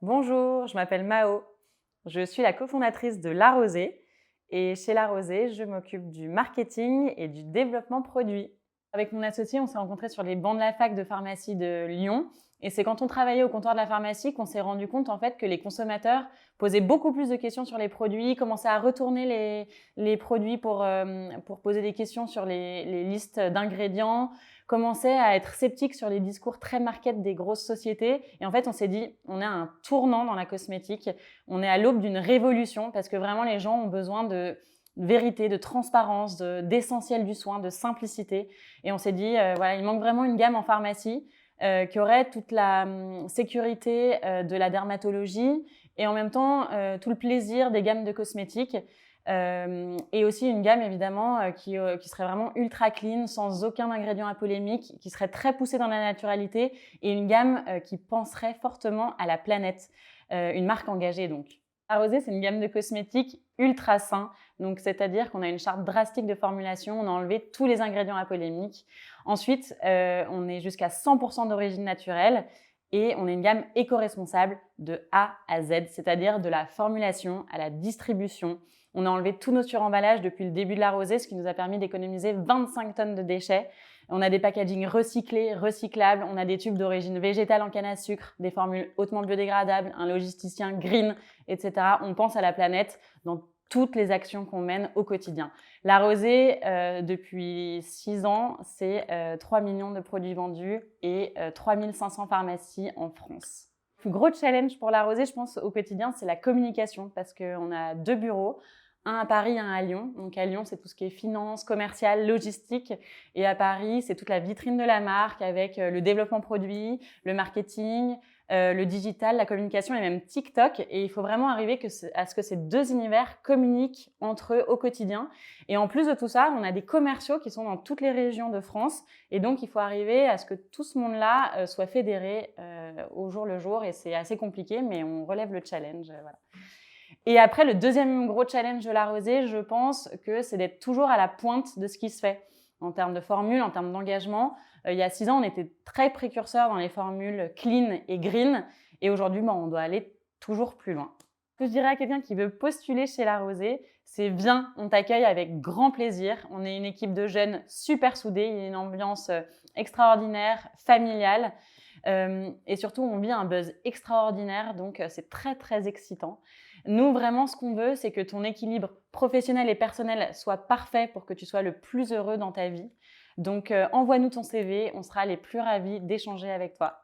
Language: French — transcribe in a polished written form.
Bonjour, je m'appelle Mao. Je suis la cofondatrice de La Rosée et chez La Rosée, je m'occupe du marketing et du développement produit. Avec mon associé, on s'est rencontrés sur les bancs de la fac de pharmacie de Lyon et c'est quand on travaillait au comptoir de la pharmacie qu'on s'est rendu compte en fait que les consommateurs posaient beaucoup plus de questions sur les produits, commençaient à retourner les produits pour poser des questions sur les listes d'ingrédients, commençaient à être sceptiques sur les discours très market des grosses sociétés. Et en fait, on s'est dit, on est à un tournant dans la cosmétique, on est à l'aube d'une révolution parce que vraiment les gens ont besoin de vérité, de transparence, d'essentiel du soin, de simplicité. Et on s'est dit, voilà, il manque vraiment une gamme en pharmacie qui aurait toute la sécurité de la dermatologie et en même temps tout le plaisir des gammes de cosmétiques. Et aussi une gamme évidemment qui serait vraiment ultra clean, sans aucun ingrédient apolémique, qui serait très poussée dans la naturalité et une gamme qui penserait fortement à la planète. Une marque engagée donc. La Rosée, c'est une gamme de cosmétiques ultra sain, donc c'est-à-dire qu'on a une charte drastique de formulation, on a enlevé tous les ingrédients apolémiques. Ensuite, on est jusqu'à 100% d'origine naturelle et on est une gamme éco-responsable de A à Z, c'est-à-dire de la formulation à la distribution. On a enlevé tous nos suremballages depuis le début de La Rosée, ce qui nous a permis d'économiser 25 tonnes de déchets. On a des packagings recyclés, recyclables, on a des tubes d'origine végétale en canne à sucre, des formules hautement biodégradables, un logisticien green, etc. On pense à la planète dans toutes les actions qu'on mène au quotidien. La Rosée, depuis 6 ans, c'est 3 millions de produits vendus et 3500 pharmacies en France. Le plus gros challenge pour La Rosée, je pense, au quotidien, c'est la communication parce qu'on a 2 bureaux, un à Paris, un à Lyon. Donc à Lyon, c'est tout ce qui est finance, commercial, logistique. Et à Paris, c'est toute la vitrine de la marque avec le développement produit, le marketing, le digital, la communication et même TikTok. Et il faut vraiment arriver à ce que ces deux univers communiquent entre eux au quotidien. Et en plus de tout ça, on a des commerciaux qui sont dans toutes les régions de France. Et donc, il faut arriver à ce que tout ce monde-là soit fédéré au jour le jour. Et c'est assez compliqué, mais on relève le challenge. Voilà. Et après, le deuxième gros challenge de La Rosée, je pense que c'est d'être toujours à la pointe de ce qui se fait en termes de formules, en termes d'engagement. Il y a 6 ans, on était très précurseurs dans les formules clean et green. Et aujourd'hui, on doit aller toujours plus loin. Ce que je dirais à quelqu'un qui veut postuler chez La Rosée, c'est viens, on t'accueille avec grand plaisir. On est une équipe de jeunes super soudés, il y a une ambiance extraordinaire, familiale. Et surtout, on vit un buzz extraordinaire, donc c'est très, très excitant. Nous, vraiment, ce qu'on veut, c'est que ton équilibre professionnel et personnel soit parfait pour que tu sois le plus heureux dans ta vie. Donc, envoie-nous ton CV, on sera les plus ravis d'échanger avec toi.